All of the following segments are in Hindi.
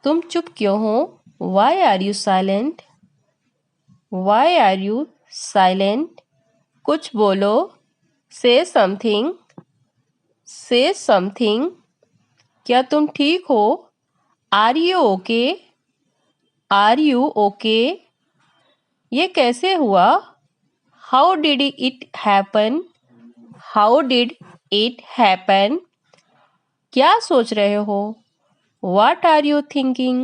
तुम चुप क्यों हो? Why are you silent? Why are you silent? कुछ बोलो। से समथिंग। से समथिंग। क्या तुम ठीक हो? Are you okay? Are you okay? ये कैसे हुआ? How did it happen? How did it happen? क्या सोच रहे हो? What are you thinking?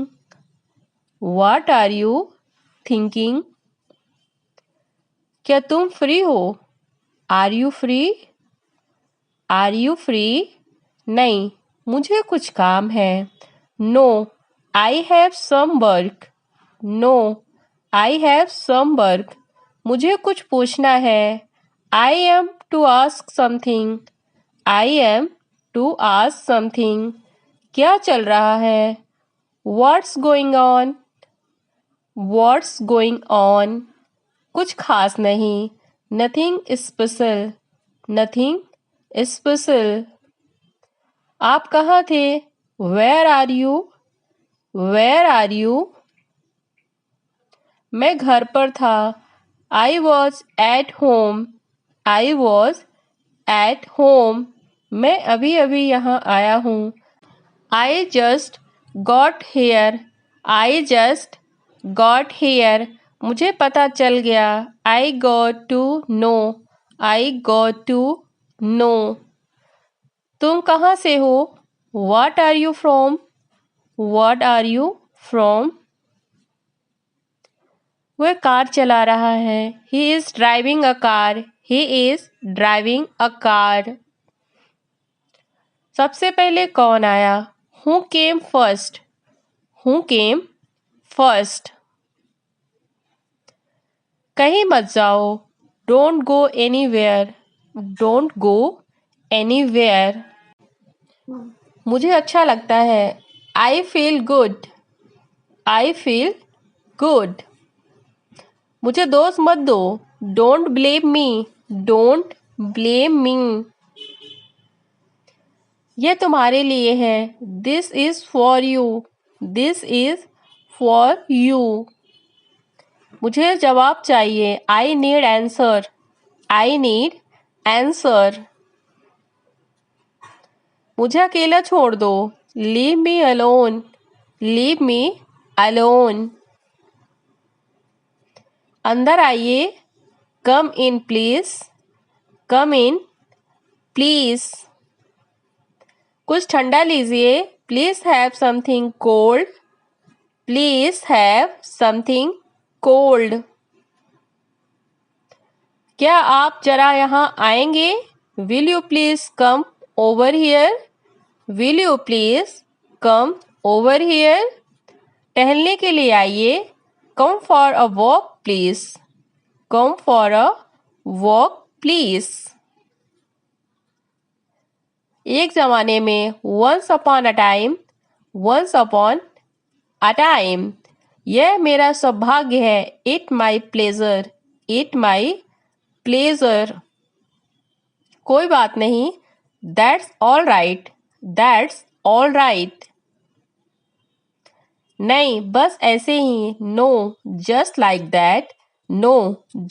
What are you thinking? क्या तुम फ्री हो? Are you free? Are you free? नहीं, मुझे कुछ काम है। No, I have some work. No, I have some work. मुझे कुछ पूछना है। I am to ask something. I am to ask something. क्या चल रहा है? What's going on? What's going on? कुछ खास नहीं। Nothing special. Nothing special. आप कहाँ थे? Where are you? Where are you? मैं घर पर था। I was at home. I was at home. मैं अभी अभी यहाँ आया हूँ। I just got here. I just got here. मुझे पता चल गया। I got to know. I got to know. तुम कहाँ से हो? What are you from? What are you from? वह कार चला रहा है। He is driving a car. He is driving a car. सबसे पहले कौन आया? Who came first? Who came first? कहीं मत जाओ। Don't go anywhere. Don't go anywhere. मुझे अच्छा लगता है। I feel good. I feel good. मुझे दोष मत दो। Don't blame me. Don't blame me. यह तुम्हारे लिए है। This is for you. This is for you. मुझे जवाब चाहिए। I need answer. I need answer. मुझे अकेला छोड़ दो। Leave me alone. Leave me alone. अंदर आइए। Come in please. Come in please. कुछ ठंडा लीजिए। Please have something cold. Please have something cold. क्या आप जरा यहाँ आएंगे? Will you please come over here? Will you please come over here? टहलने के लिए आइए। Come for a walk please. Come for a walk please. एक ज़माने में once upon a time. Once upon a time. यह मेरा सौभाग्य है। It my pleasure. It my pleasure. कोई बात नहीं। That's all right. That's all right. नहीं, बस ऐसे ही। No, just like that. No,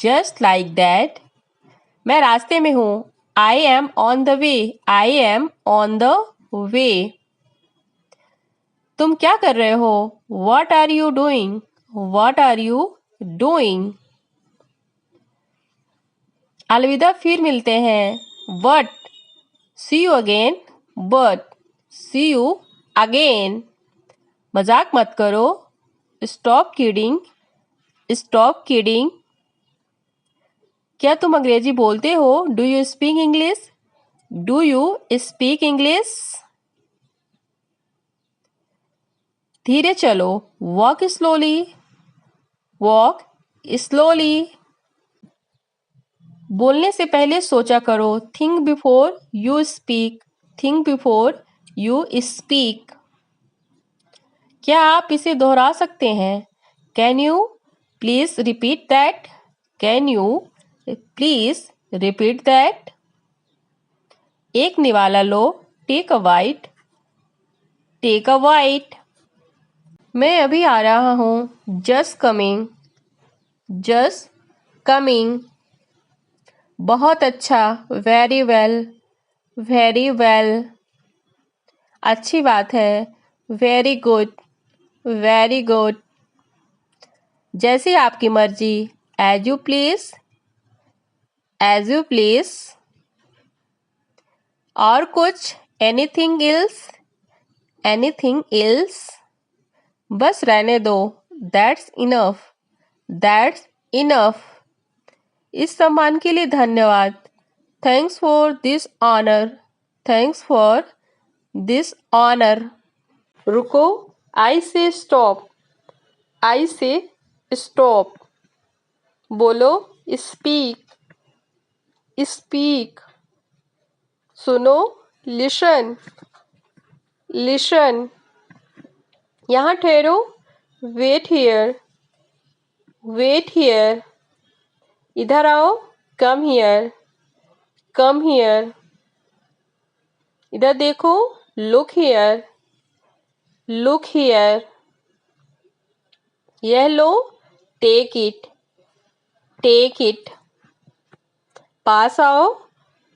just like that. मैं रास्ते में हूँ। I am on the way. I am on the way. तुम क्या कर रहे हो? What are you doing? What are you doing? अलविदा, फिर मिलते हैं। But see you again. But see you again. मजाक मत करो। Stop kidding. Stop kidding. क्या तुम अंग्रेजी बोलते हो? Do you speak English? Do you speak English? धीरे चलो। Walk slowly. Walk slowly. बोलने से पहले सोचा करो। Think before you speak. Think before you speak. क्या आप इसे दोहरा सकते हैं? Can you please repeat that? Can you please repeat that? एक निवाला लो। Take a bite. Take a bite. मैं अभी आ रहा हूँ। Just coming, just coming. बहुत अच्छा, वेरी वेल, वेरी वेल। अच्छी बात है, वेरी गुड, वेरी गुड। जैसी आपकी मर्जी, as you please, as you please. और कुछ, एनीथिंग एल्स, एनीथिंग एल्स। बस रहने दो, दैट्स इनफ, दैट्स इनफ। इस सम्मान के लिए धन्यवाद, thanks for this honour, thanks for this honour. रुको, I say stop, I say stop. बोलो, स्पीक, स्पीक। सुनो, लिसन, लिसन। यहाँ ठहरो, वेट हियर, वेट हियर। इधर आओ, कम हियर, कम हियर। इधर देखो, लुक हियर, लुक हियर। यह लो, टेक इट, टेक इट। पास आओ,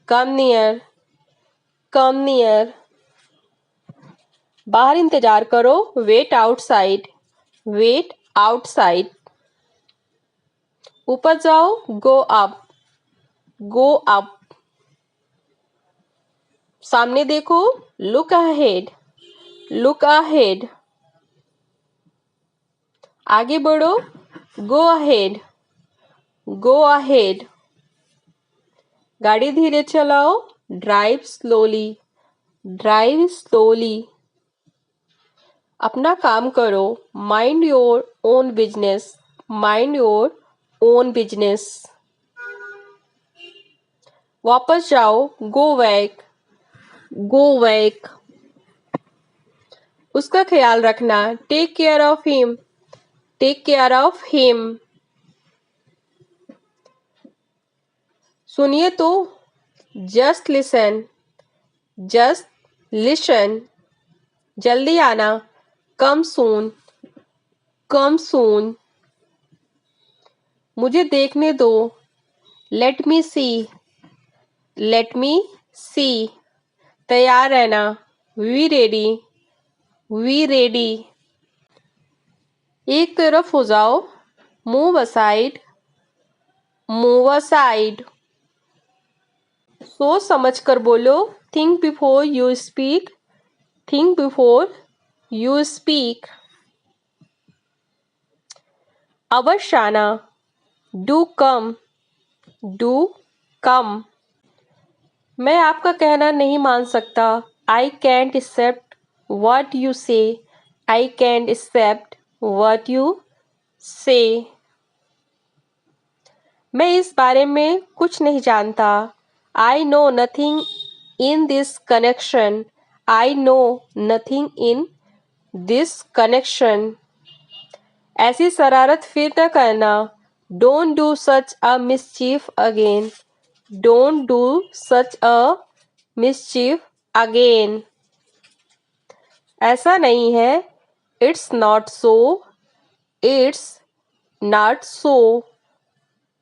कम नियर, कम नियर। बाहर इंतजार करो, वेट आउटसाइड, वेट आउटसाइड। ऊपर जाओ, गो अप, गो अप। सामने देखो, लुक अहेड, लुक अहेड। आगे बढ़ो, गो अहेड, गो अहेड। गाड़ी धीरे चलाओ, ड्राइव स्लोली, ड्राइव स्लोली। अपना काम करो, mind your own business, mind your own business. वापस जाओ, गो बैक, गो बैक। उसका ख्याल रखना, take care of him, take care of him. सुनिए तो, जस्ट लिसन, जस्ट लिसन। जल्दी आना, कम सून, कम सून। मुझे देखने दो, लेट मी सी, लेट मी सी। तैयार रहना, वी रेडी, वी रेडी। एक तरफ हो जाओ, मूव असाइड, मूव असाइड। सोच समझ कर बोलो, think before you speak, think before you speak. अवश्य आना, डू कम, डू कम। मैं आपका कहना नहीं मान सकता, I can't accept what you say, I can't accept what you say. मैं इस बारे में कुछ नहीं जानता, I know nothing in this connection, I know nothing in this connection. ऐसी शरारत फिर न करना, don't do such a mischief again, don't do such a mischief again. ऐसा नहीं है, it's not so, it's not so.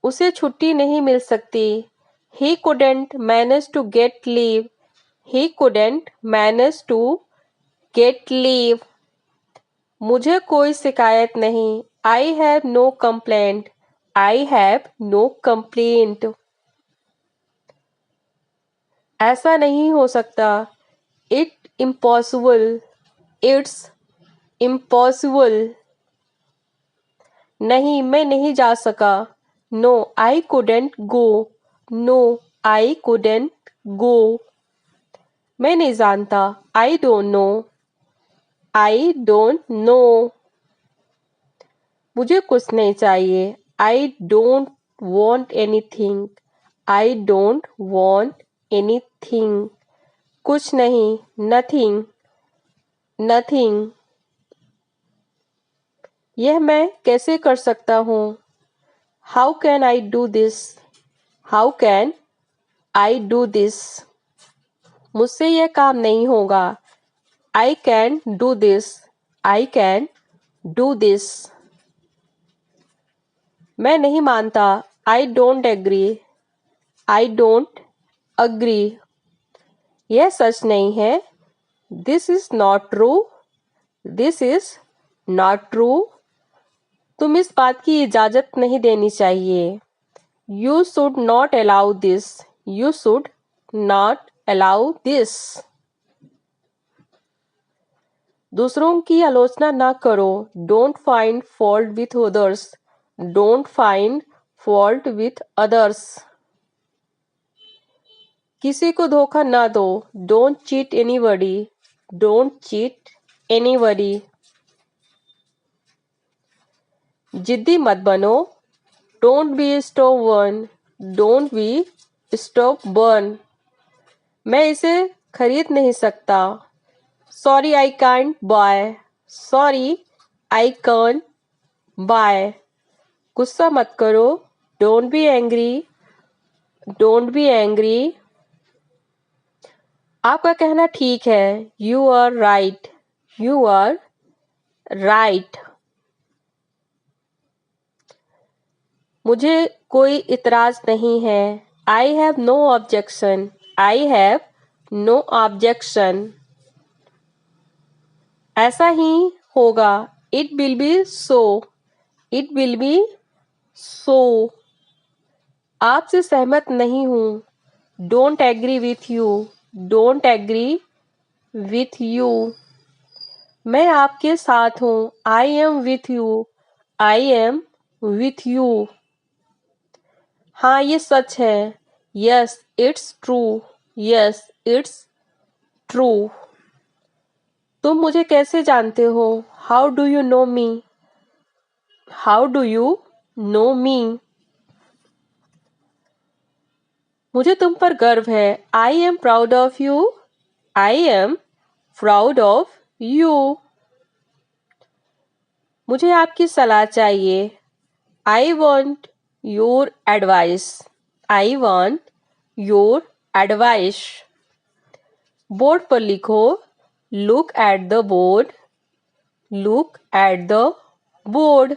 उसे छुट्टी नहीं मिल सकती, he couldn't manage to get leave, he couldn't manage to get leave. मुझे कोई शिकायत नहीं, I have no complaint, I have no complaint. ऐसा नहीं हो सकता, इट इम्पॉसिबल, इट्स इम्पॉसिबल। नहीं, मैं नहीं जा सका, no I couldn't go, no I couldn't go. मैं नहीं जानता, I don't know, I don't know. मुझे कुछ नहीं चाहिए, I don't want anything, I don't want anything. कुछ नहीं, नथिंग, नथिंग। यह मैं कैसे कर सकता हूँ, how can I do this, how can I do this. मुझसे यह काम नहीं होगा, I can do this, I can do this. मैं नहीं मानता, I don't agree, I don't agree. यह सच नहीं है, this is not true, this is not true. तुम इस बात की इजाजत नहीं देनी चाहिए, you should not allow this, you should not allow this. दूसरों की आलोचना ना करो, don't find fault with others, don't find fault with others. किसी को धोखा ना दो, don't cheat anybody, don't cheat anybody. जिद्दी मत बनो, don't be stubborn, don't be stubborn. मैं इसे खरीद नहीं सकता, sorry I can't buy, sorry I can't buy. गुस्सा मत करो, don't be angry, don't be angry. आपका कहना ठीक है, you are right, you are right. मुझे कोई इतराज नहीं है, I have no objection, I have no objection. ऐसा ही होगा, it will be so, it will be so. आपसे सहमत नहीं हूँ, don't agree with you, don't agree with you. मैं आपके साथ हूँ, I am with you, I am with you. हाँ ये सच है, yes it's true, yes it's true. तुम मुझे कैसे जानते हो, how do you know me, how do you know me. मुझे तुम पर गर्व है, I am proud of you, I am proud of you. मुझे आपकी सलाह चाहिए, I want your advice, I want your advice. Board पर लिखो, look at the board, look at the board.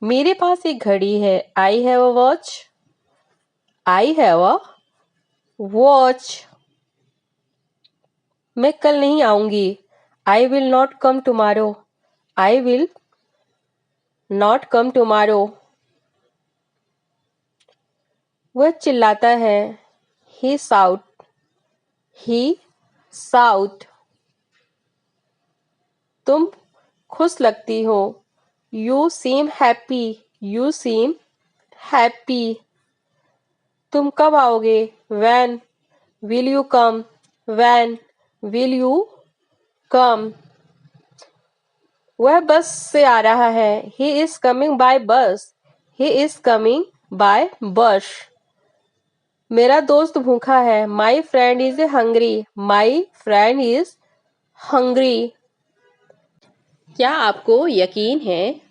मेरे पास एक घड़ी है, I have a watch, I have a watch. मैं कल नहीं आऊंगी, I will not come tomorrow, I will not come tomorrow. वह चिल्लाता है, ही साउट, ही साउट। तुम खुश लगती हो, you seem happy, you seem happy. तुम कब आओगे, van will you come, van will you come. वह बस से आ रहा है, ही इज कमिंग बाय बस, ही इज कमिंग बाय बस। मेरा दोस्त भूखा है, my friend is hungry, my friend is hungry. क्या आपको यकीन है,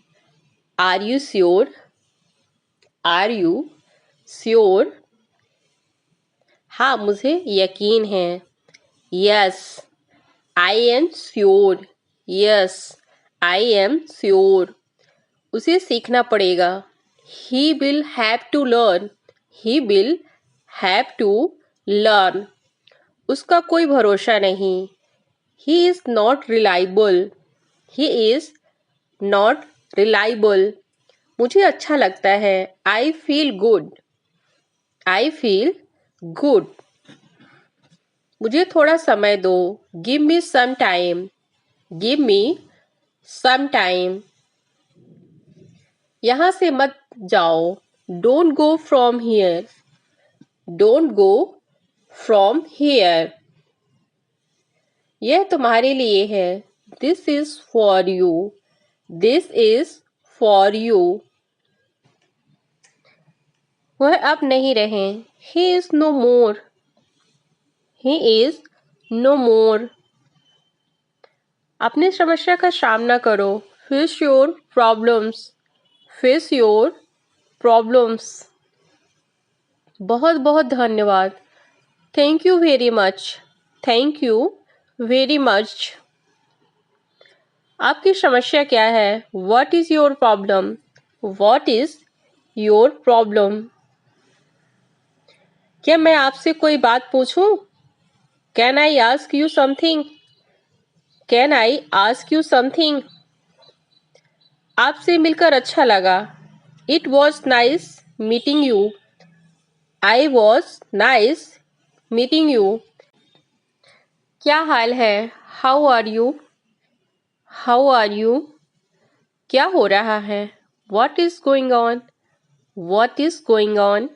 are you sure, are you sure. हाँ मुझे यकीन है, yes I am sure, yes I am sure. उसे सीखना पड़ेगा, he will have to learn, he will have to learn. उसका कोई भरोसा नहीं, he is not reliable, he is not reliable. मुझे अच्छा लगता है, I feel good, I feel good. मुझे थोड़ा समय दो, give me some time, give me some time. यहाँ से मत जाओ, don't go from here, don't go from here. यह तुम्हारे लिए है, this is for you, this is for you. वह अब नहीं रहे, he is no more, he is no more. अपनी समस्या का सामना करो, face your problems, face your problems. बहुत बहुत धन्यवाद, thank you very much, thank you very much. आपकी समस्या क्या है? What is your problem? What is your problem? क्या मैं आपसे कोई बात पूछूं? Can I ask you something? Can I ask you something? आपसे मिलकर अच्छा लगा। It was nice meeting you. I was nice meeting you. क्या हाल है? How are you? How are you? क्या हो रहा है? What is going on? What is going on?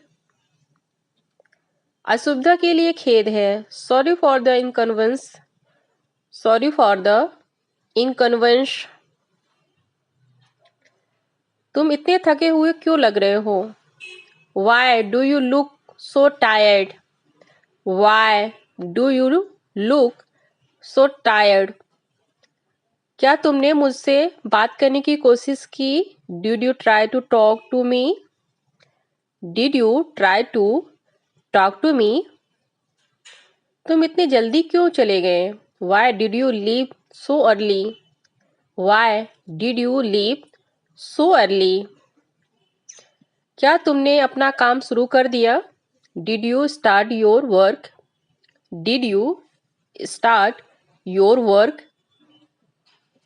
असुविधा के लिए खेद है। Sorry for the inconvenience. Sorry for the inconvenience. तुम इतने थके हुए क्यों लग रहे हो? Why do you look so tired? Why do you look so tired? क्या तुमने मुझसे बात करने की कोशिश की? Did you try to talk to me? Did you try to talk to me? तुम इतनी जल्दी क्यों चले गए? Why did you leave so early? Why did you leave so early? क्या तुमने अपना काम शुरू कर दिया? Did you start your work? Did you start your work?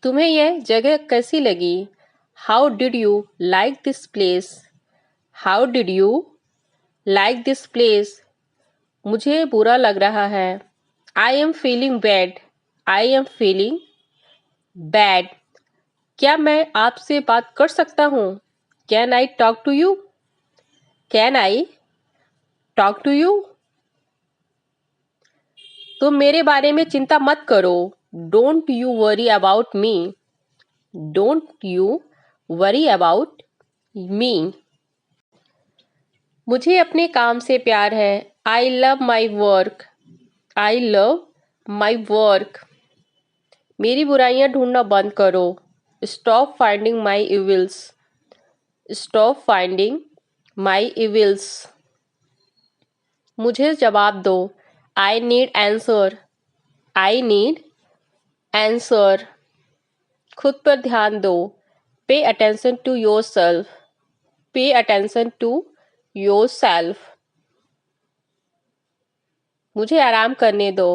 तुम्हें यह जगह कैसी लगी? How did you like this place? How did you like this place? मुझे बुरा लग रहा है। I am feeling bad. I am feeling bad. क्या मैं आपसे बात कर सकता हूँ? Can I talk to you? Can I talk to you? तुम मेरे बारे में चिंता मत करो। Don't you worry about me. Don't you worry about me. मुझे अपने काम से प्यार है। I love my work. I love my work. मेरी बुराइयां ढूंढना बंद करो। Stop finding my evils. Stop finding my evils. मुझे जवाब दो। I need answer. I need answer. खुद पर ध्यान दो। Pay attention to yourself. Pay attention to yourself. मुझे आराम करने दो।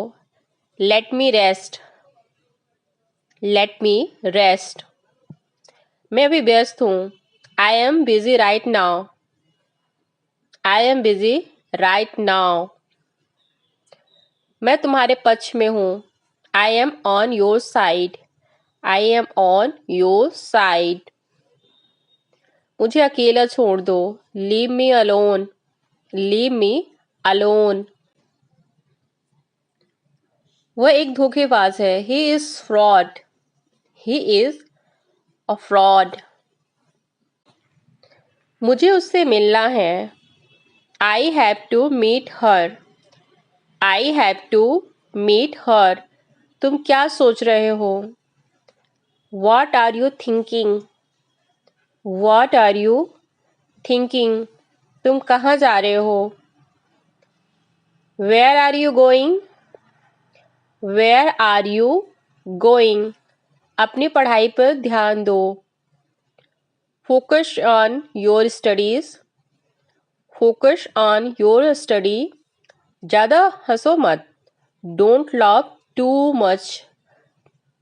Let me rest. Let me rest. मैं अभी व्यस्त हूँ। I am busy right now. I am busy right now. मैं तुम्हारे पक्ष में हूँ। I am on your side. I am on your side. मुझे अकेला छोड़ दो। Leave me alone. Leave me alone. वह एक धोखेबाज है। He is fraud. He is a fraud. मुझे उससे मिलना है। I have to meet her. I have to meet her. तुम क्या सोच रहे हो? What are you thinking? What are you thinking? तुम कहाँ जा रहे हो? Where are you going? Where are you going? अपनी पढ़ाई पर ध्यान दो। Focus on your studies. Focus on your study. ज़्यादा हंसो मत। Don't laugh too much.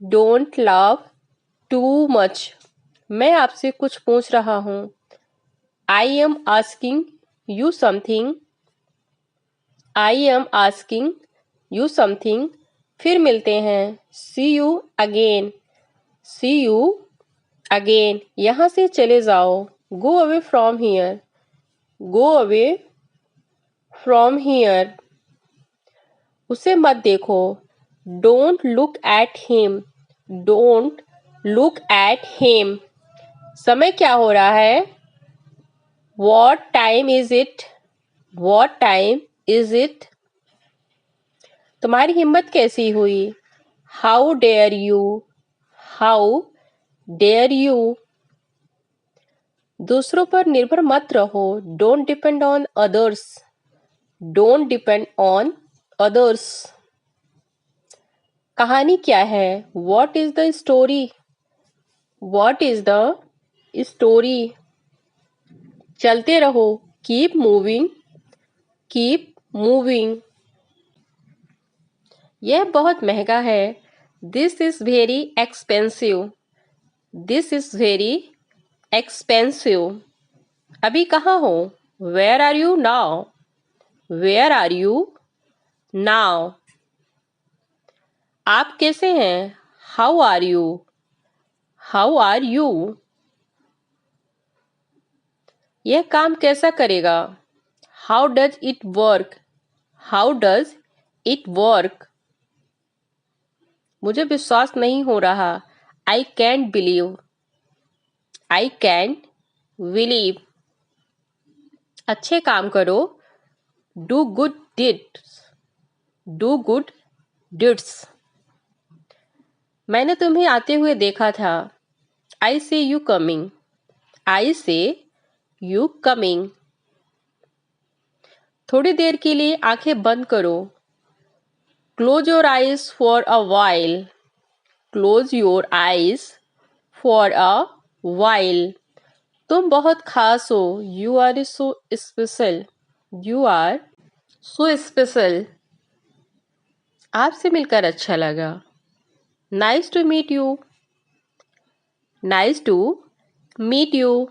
Don't laugh too much. मैं आपसे कुछ पूछ रहा हूँ। I am asking you something. I am asking you something. फिर मिलते हैं। See you again. See you again. यहाँ से चले जाओ। Go away from here. Go away from here. उसे मत देखो। Don't look at him. Don't look at him. समय क्या हो रहा है? What time is it? What time is it? तुम्हारी हिम्मत कैसी हुई? How dare you? How dare you? दूसरों पर निर्भर मत रहो। Don't depend on others. Don't depend on others. कहानी क्या है? What is the story? What is the story? चलते रहो, keep moving, keep moving. यह बहुत महंगा है, this is very expensive. This is very expensive. अभी कहाँ हो? Where are you now? Where are you now? आप कैसे हैं? How are you? How are you? यह काम कैसा करेगा? How does it work? How does it work? मुझे विश्वास नहीं हो रहा, I can't believe. I can't believe. अच्छे काम करो, do good deeds. Do good deeds. मैंने तुम्हें आते हुए देखा था, I see you coming. I see you coming. थोड़ी देर के लिए आंखें बंद करो, Close your eyes for a while. Close your eyes for a while. तुम बहुत खास हो, You are so special. You are so special. आपसे मिलकर अच्छा लगा, Nice to meet you. Nice to meet you.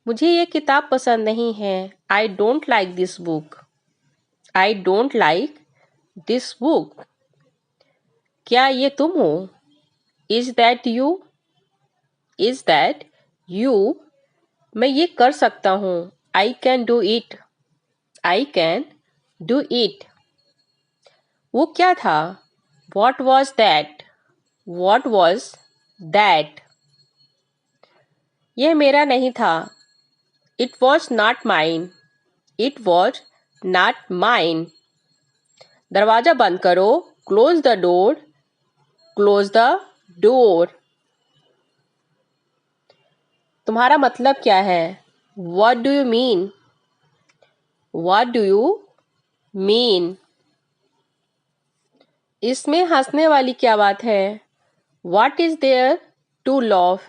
मुझे ये किताब पसंद नहीं है, I don't like this book. I don't like this book. क्या ये तुम हो? Is that you? Is that you? मैं ये कर सकता हूँ, I can do it. I can do it. वो क्या था? What was that? What was that? यह मेरा नहीं था, It was not mine. It was not mine. दरवाजा बंद करो, Close the door. Close the door. तुम्हारा मतलब क्या है? What do you mean? What do you mean? इसमें हंसने वाली क्या बात है? What is there to laugh?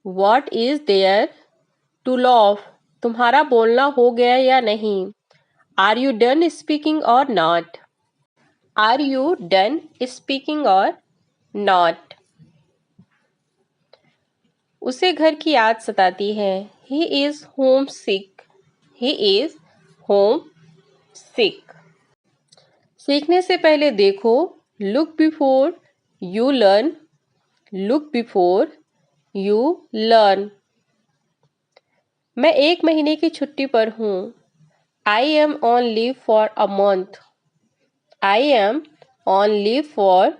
What is there to laugh? तुम्हारा बोलना हो गया या नहीं? Are you done speaking or not? Are you done speaking or not? उसे घर की याद सताती है, He is homesick. He is homesick. सीखने से पहले देखो, Look before you learn. Look before you learn. मैं 1 महीने की छुट्टी पर हूँ, I am on leave for a month. I am on leave for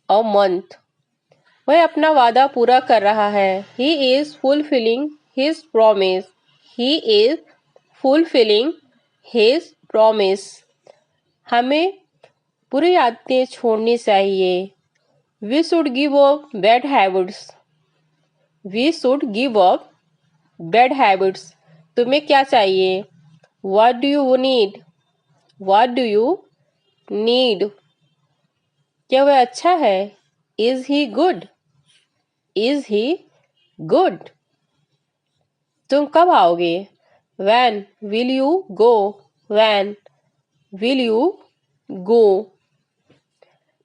a month. वह अपना वादा पूरा कर रहा है, He is fulfilling his promise. He is fulfilling his promise. हमें बुरी आदतें छोड़नी चाहिए, We should give up bad habits. We should give up bad habits. तुम्हें क्या चाहिए? What do you need? What do you need? क्या वह अच्छा है? Is he good? Is he good? तुम कब आओगे? When will you go? When will you go?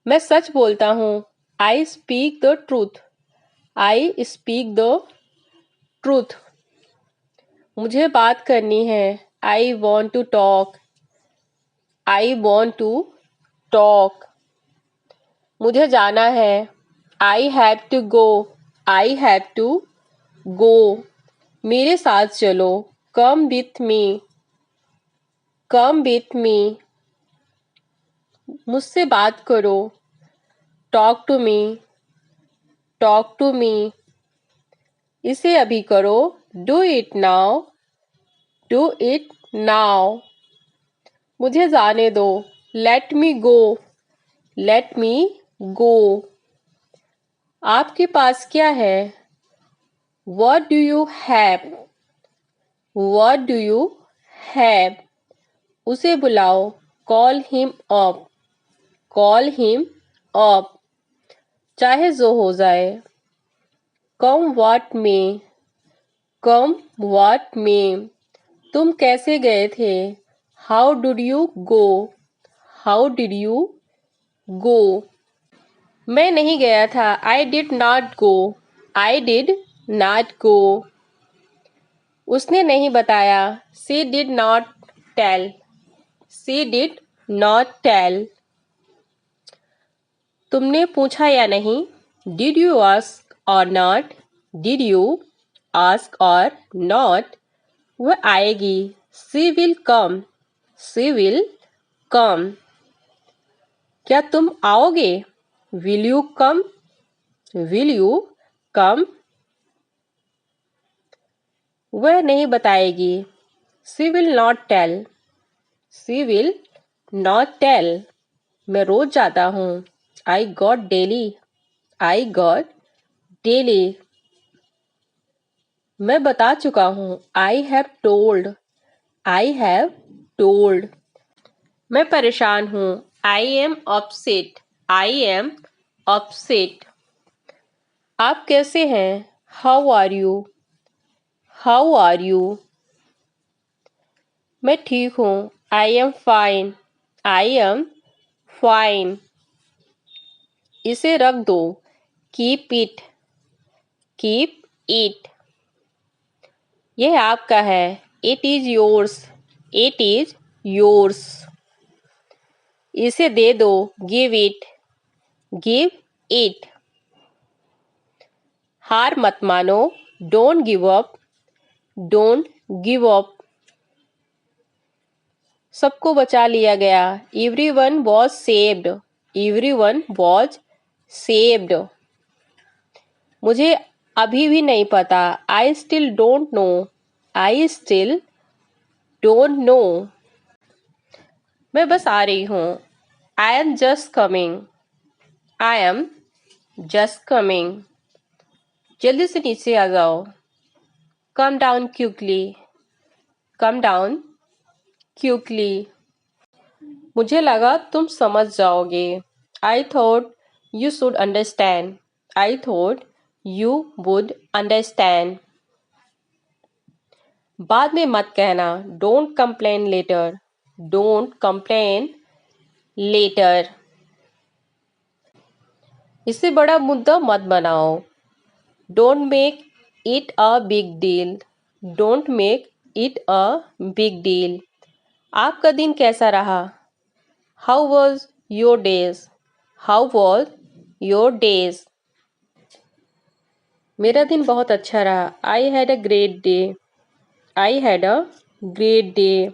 मैं सच बोलता हूँ, I speak the truth. I speak the truth. मुझे बात करनी है, I want to talk. I want to talk. मुझे जाना है, I have to go. I have to go. मेरे साथ चलो, Come with me. Come with me. मुझसे बात करो, Talk to me. Talk to me. इसे अभी करो, Do it now. Do it now. मुझे जाने दो, Let me go. Let me go. आपके पास क्या है? What do you have? What do you have? उसे बुलाओ, Call him up. Call him up. चाहे जो हो जाए। कम व्हाट में, कम व्हाट में। तुम कैसे गए थे? How did you go? How did you go? मैं नहीं गया था। I did not go. I did not go. उसने नहीं बताया। She did not tell. She did not tell. तुमने पूछा या नहीं? Did you ask or not? Did you ask or not? वह आएगी। She will come. She will come. क्या तुम आओगे? Will you come? Will you come? वह नहीं बताएगी। She will not tell. She will not tell. मैं रोज जाता हूँ। I got daily. I got daily. मैं बता चुका हूँ। I have told. I have told. मैं परेशान हूँ। I am upset. I am upset. आप कैसे हैं? How are you? How are you? मैं ठीक हूँ। I am fine. I am fine. इसे रख दो। Keep it. Keep it. यह आपका है। It is yours. It is yours. इसे दे दो। Give it. Give it. हार मत मानो। Don't give up. Don't give up. सबको बचा लिया गया। Everyone was saved. Everyone was saved. मुझे अभी भी नहीं पता। I still don't know. I still don't know. मैं बस आ रही हूँ। I am just coming. I am just coming. जल्दी से नीचे आ जाओ। Come down quickly. Come down quickly. मुझे लगा तुम समझ जाओगे। आई thought you should understand. I thought you would understand. बाद में मत कहना। Don't complain later. Don't complain later. इससे बड़ा मुद्दा मत बनाओ। Don't make it a big deal. Don't make it a big deal. आपका दिन कैसा रहा? How was your days? How was your days? मेरा दिन बहुत अच्छा रहा। I had a great day. I had a great day.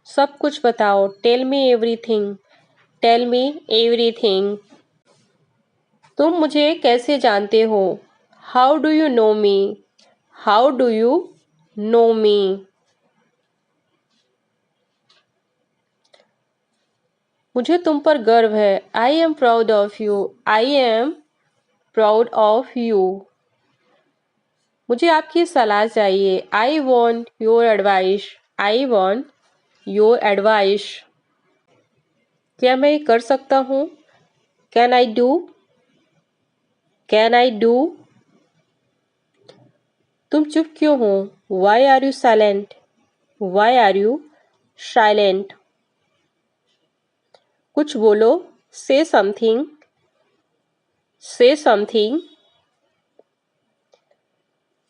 सब कुछ बताओ। Tell me everything. Tell me everything. तुम मुझे कैसे जानते हो? How do you know me? How do you know me? मुझे तुम पर गर्व है। I am proud of you. I am proud of you. मुझे आपकी सलाह चाहिए। I want your advice. I want your advice. क्या मैं कर सकता हूँ? Can I do? Can I do? तुम चुप क्यों हो? Why are you silent? Why are you silent? कुछ बोलो। से समथिंग। से समथिंग।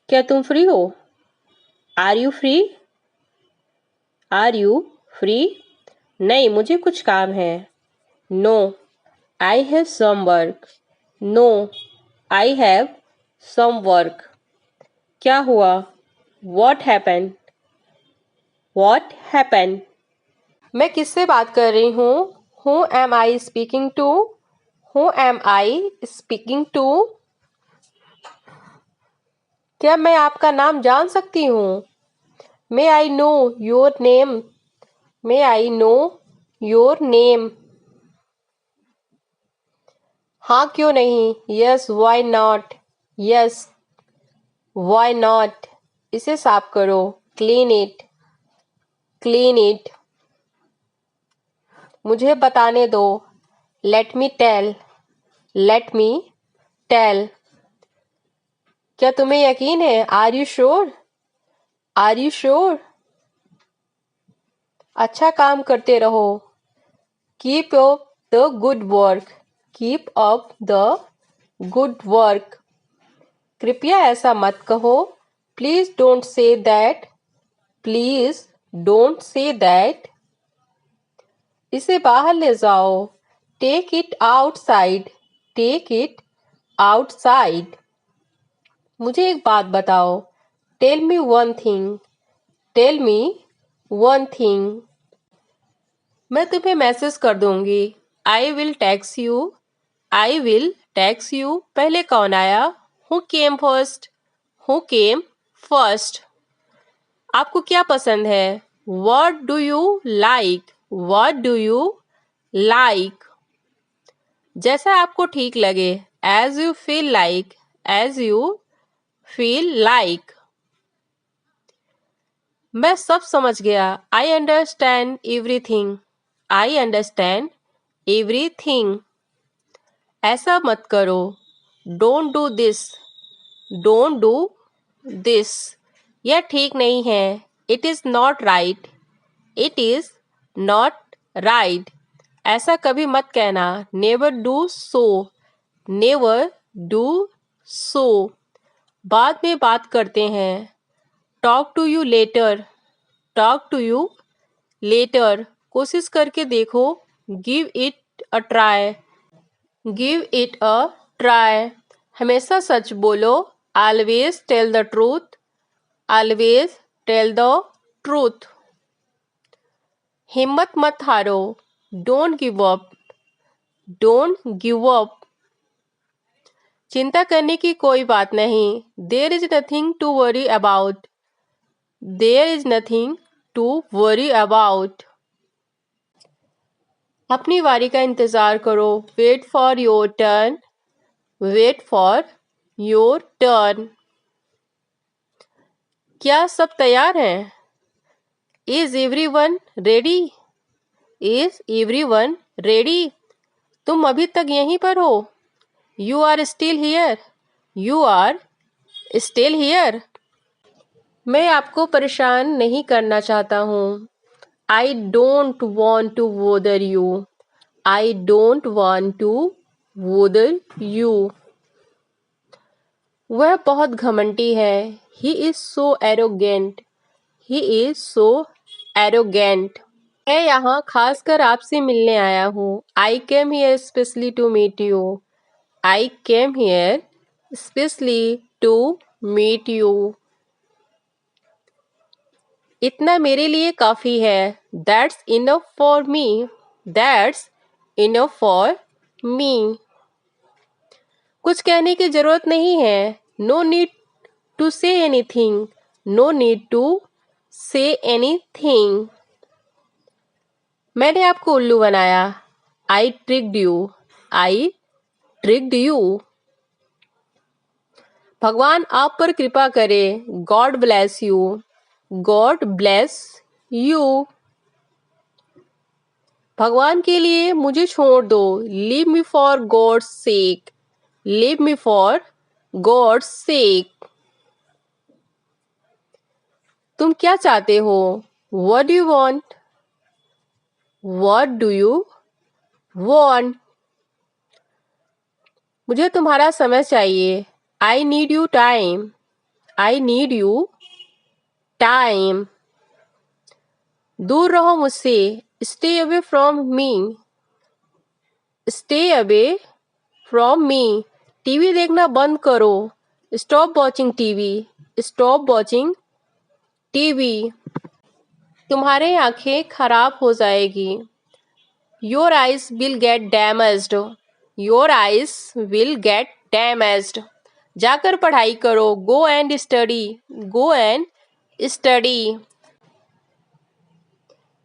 क्या तुम फ्री हो? Are you free? Are you free? नहीं, मुझे कुछ काम है। No, I have some work. No, I have some work. क्या हुआ? What happen? What happen? मैं किससे बात कर रही हूँ? Who am I speaking to? Who am I speaking to? क्या मैं आपका नाम जान सकती हूँ? May I know your name? May I know your name? हाँ क्यों नहीं? Yes why not? Yes why not? इसे साफ करो। Clean it. Clean it. मुझे बताने दो। Let me tell. Let me tell. क्या तुम्हें यकीन है? Are you sure? Are you sure? अच्छा काम करते रहो। Keep up the good work. Keep up the good work. कृपया ऐसा मत कहो। Please don't say that. Please don't say that. इसे बाहर ले जाओ। Take it outside. Take it outside. मुझे एक बात बताओ। Tell me one thing. Tell me one thing. मैं तुम्हें मैसेज कर दूंगी। I will text you. I will text you. पहले कौन आया? Who came first? Who came first? आपको क्या पसंद है? What do you like? What do you like? जैसा आपको ठीक लगे। As you feel like. As you feel like. मैं सब समझ गया। I understand everything. I understand everything. ऐसा मत करो। Don't do this. Don't do this. यह ठीक नहीं है। It is not right. It is not right. ऐसा कभी मत कहना। Never do so. Never do so. बाद में बात करते हैं। Talk to you later. Talk to you later. कोशिश करके देखो। Give it a try. Give it a try. हमेशा सच बोलो। Always tell the truth. Always tell the truth. हिम्मत मत हारो। Don't give up. Don't give up. चिंता करने की कोई बात नहीं। There is nothing to worry about. There is nothing to worry about. अपनी बारी का इंतज़ार करो। Wait for your turn. Wait for your turn. क्या सब तैयार हैं? Is everyone ready? Is everyone ready? तुम अभी तक यहीं पर हो? You are still here. You are still here. मैं आपको परेशान नहीं करना चाहता हूँ। I don't want to bother you. I don't want to bother you. वह बहुत घमंडी है। He is so arrogant. He is so arrogant. मैं यहाँ खासकर आपसे मिलने आया हूँ। I came here especially to meet you. I came here especially to meet you. इतना मेरे लिए काफ़ी है। That's enough for me. That's enough for me. कुछ कहने की ज़रूरत नहीं है। No need to say anything. No need to say anything. मैंने आपको उल्लू बनाया। I tricked you. I tricked you. भगवान आप पर कृपा करे। God bless you. God bless you. भगवान के लिए मुझे छोड़ दो। Leave me for God's sake. Leave me for God's sake. तुम क्या चाहते हो? What do you want? What do you want? मुझे तुम्हारा समय चाहिए। I need you time. I need you time. दूर रहो मुझसे। Stay away from me. Stay away from me. TV देखना बंद करो। Stop watching TV. Stop watching TV. तुम्हारे आंखें खराब हो जाएगी। Your eyes will get damaged. Your eyes will get damaged. जाकर पढ़ाई करो। Go and study. Go and study.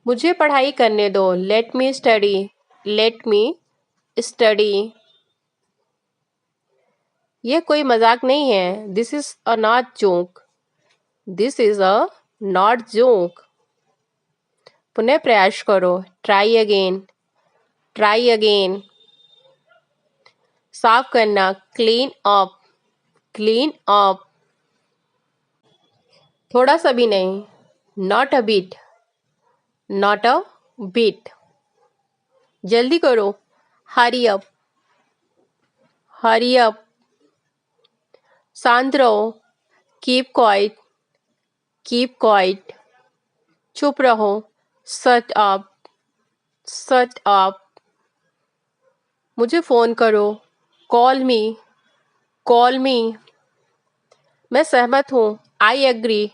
मुझे पढ़ाई करने दो। Let me study. Let me study. यह कोई मजाक नहीं है। This is a not joke. This is a not joke. पुनः प्रयास करो। Try again. Try again. साफ करना, क्लीन अप, क्लीन अप। थोड़ा सा भी नहीं, not a bit, not a bit. जल्दी करो, हरी अप, हरी अप। शांत रहो, कीप क्वाइट, कीप क्वाइट। चुप रहो, शट अप, शट अप। मुझे फ़ोन करो, कॉल मी, कॉल मी। मैं सहमत हूँ, आई एग्री,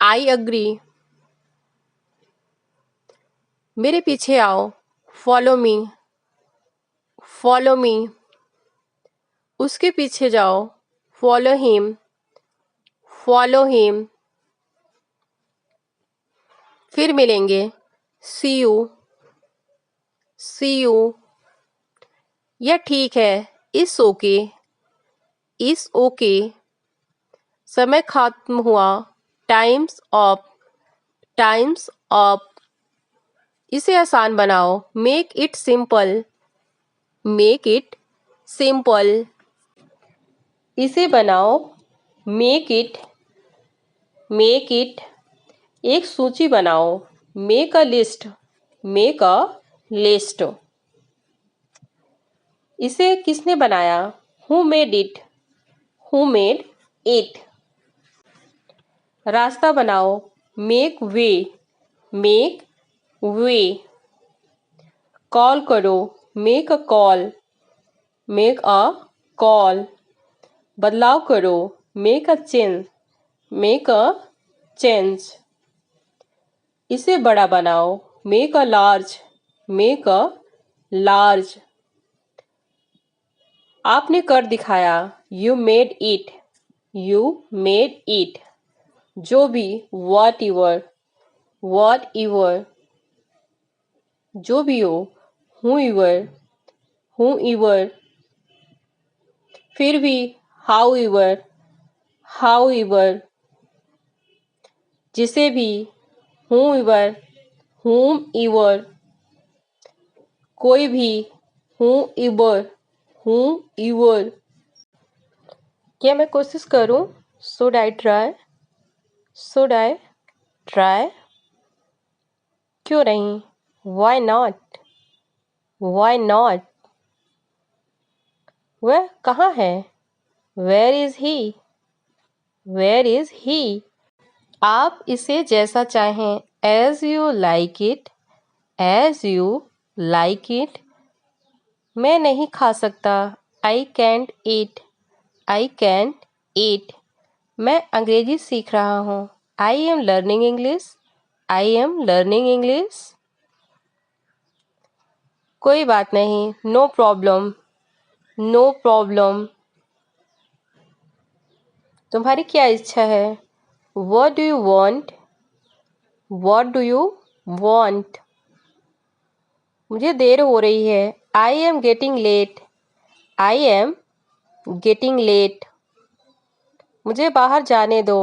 आई एग्री। मेरे पीछे आओ, फॉलो मी, फॉलो मी। उसके पीछे जाओ, फॉलो हिम, फॉलो हिम। फिर मिलेंगे, सी यू, सी यू। यह ठीक है, इस ओके, इस ओके। समय खत्म हुआ, टाइम्स अप, टाइम्स अप। इसे आसान बनाओ, make it simple, make it simple. इसे बनाओ, मेक इट, मेक इट। एक सूची बनाओ, make a list, make a list. इसे किसने बनाया, who made it, who made it. रास्ता बनाओ, make way, make way. Call करो, make a call, make a call. बदलाव करो, make a change, make a change. इसे बड़ा बनाओ, make a large, make a large. आपने कर दिखाया, you made it, you made it. जो भी, वॉट एवर, वॉट एवर। जो भी हो, हु एवर, हु एवर। फिर भी, हाउ एवर, हाउ एवर। जिसे भी, हु एवर, whom ever। कोई भी, whom ever, whom ever। क्या मैं कोशिश करूं, should I try, should I try। क्यों नहीं, why not, why not। वह कहाँ है, where is he, where is he। आप इसे जैसा चाहें, as you like it, as you like it। मैं नहीं खा सकता, I can't eat, I can't eat। मैं अंग्रेजी सीख रहा हूँ, I am learning English, I am learning English। कोई बात नहीं, no problem, no problem। तुम्हारी क्या इच्छा है, what do you want, what do you want। मुझे देर हो रही है, I am getting late, I am getting late। मुझे बाहर जाने दो,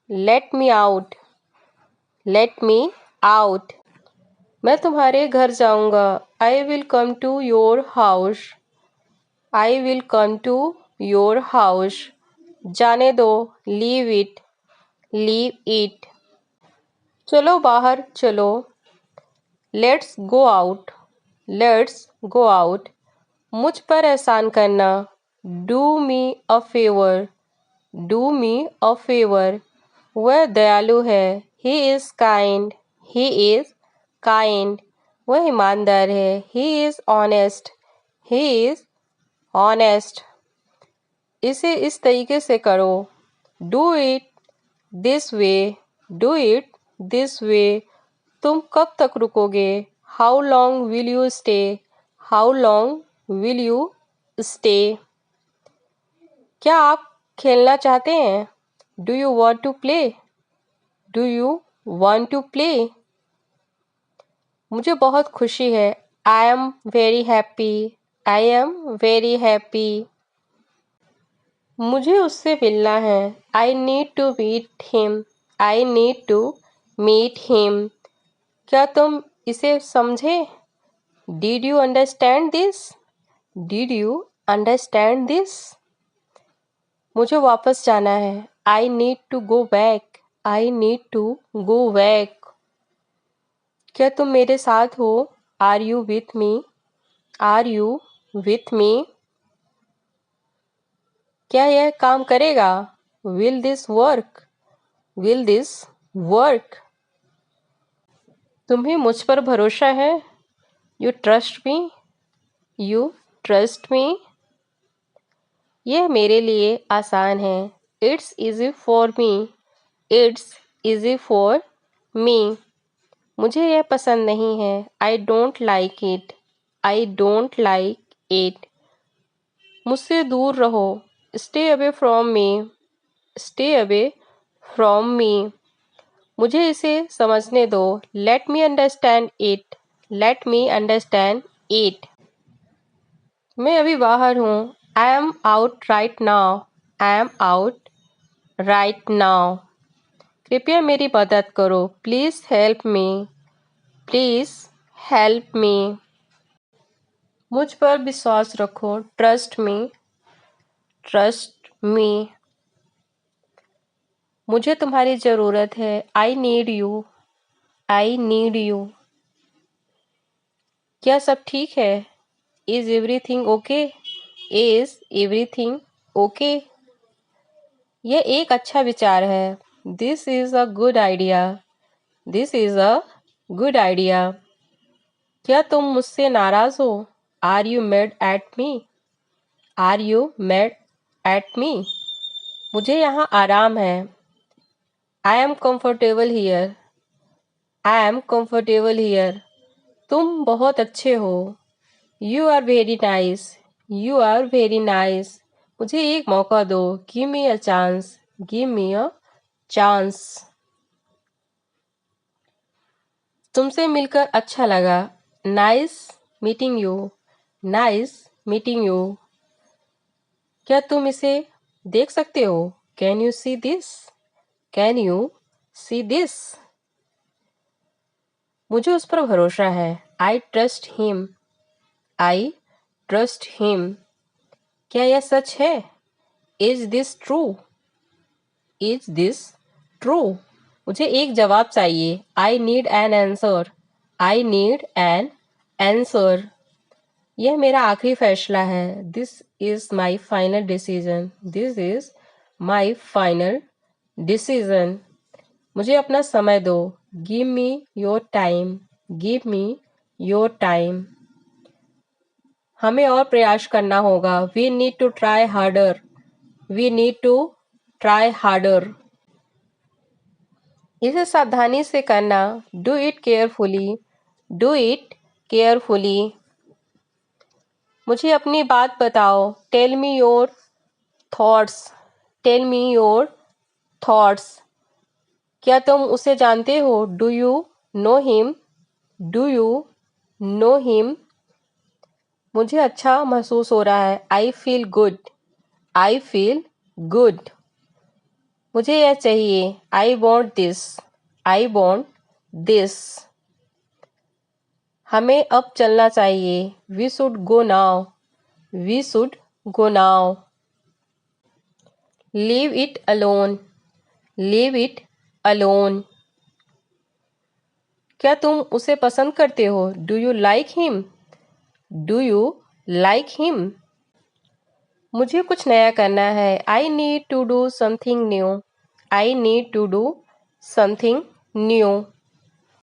let me out, let me out। मैं तुम्हारे घर जाऊंगा, I will come to your house, I will come to your house। जाने दो, leave it, leave it। चलो बाहर चलो, let's go out, let's go out। मुझ पर एहसान करना, do me a favor, do me a favor। वह दयालु है, he is kind, he is kind। वह ईमानदार है, he is honest, he is honest। इसे इस तरीके से करो, do it this way, do it this way। तुम कब तक रुकोगे, how long will you stay, how long will you stay। क्या आप खेलना चाहते हैं, do you want to play, do you want to play। मुझे बहुत खुशी है, I am very happy, I am very happy। मुझे उससे मिलना है, I need to meet him, I need to meet him। क्या तुम इसे समझे, did you understand this, did you understand this? मुझे वापस जाना है। I need to go back. I need to go back. क्या तुम मेरे साथ हो? Are you with me? Are you with me? क्या यह काम करेगा? Will this work? Will this work? तुम्हें मुझ पर भरोसा है? You trust me? You trust me? यह मेरे लिए आसान है। It's easy for me. It's easy for me. मुझे यह पसंद नहीं है। I don't like it. I don't like it. मुझसे दूर रहो। Stay away from me. Stay away from me. मुझे इसे समझने दो। Let me understand it. Let me understand it. मैं अभी बाहर हूँ। I am out right now. I am out right now. कृपया मेरी मदद करो। Please help me. Please help me. मुझ पर विश्वास रखो। Trust me. Trust me. मुझे तुम्हारी ज़रूरत है। I need you. I need you. क्या सब ठीक है? Is everything okay? Is everything okay? यह एक अच्छा विचार है। This is a good idea. This is a good idea. क्या तुम मुझसे नाराज़ हो? Are you mad at me? Are you mad at me? मुझे यहाँ आराम है। I am comfortable here. I am comfortable here. तुम बहुत अच्छे हो। You are very nice. You are very nice. मुझे एक मौका दो। Give me a chance. Give me a chance. तुमसे मिलकर अच्छा लगा। Nice meeting you. Nice meeting you. क्या तुम इसे देख सकते हो? Can you see this? Can you see this? मुझे उस पर भरोसा है। I trust him. I trust him. क्या यह सच है? Is this true? Is this true? मुझे एक जवाब चाहिए। I need an answer. I need an answer. यह मेरा आखिरी फैसला है। This is my final decision. This is my final decision. मुझे अपना समय दो। Give me your time. Give me your time. हमें और प्रयास करना होगा। We need to try harder. We need to try harder. इसे सावधानी से करना। Do it carefully. Do it carefully. मुझे अपनी बात बताओ। Tell me your thoughts. Tell me your thoughts. क्या तुम उसे जानते हो? Do you know him? Do you know him? मुझे अच्छा महसूस हो रहा है। I feel good. I feel good. मुझे यह चाहिए। I want this. I want this. हमें अब चलना चाहिए। We should go now. We should go now. Leave it alone. Leave it alone. क्या तुम उसे पसंद करते हो? Do you like him? Do you like him? मुझे कुछ नया करना है। I need to do something new. I need to do something new.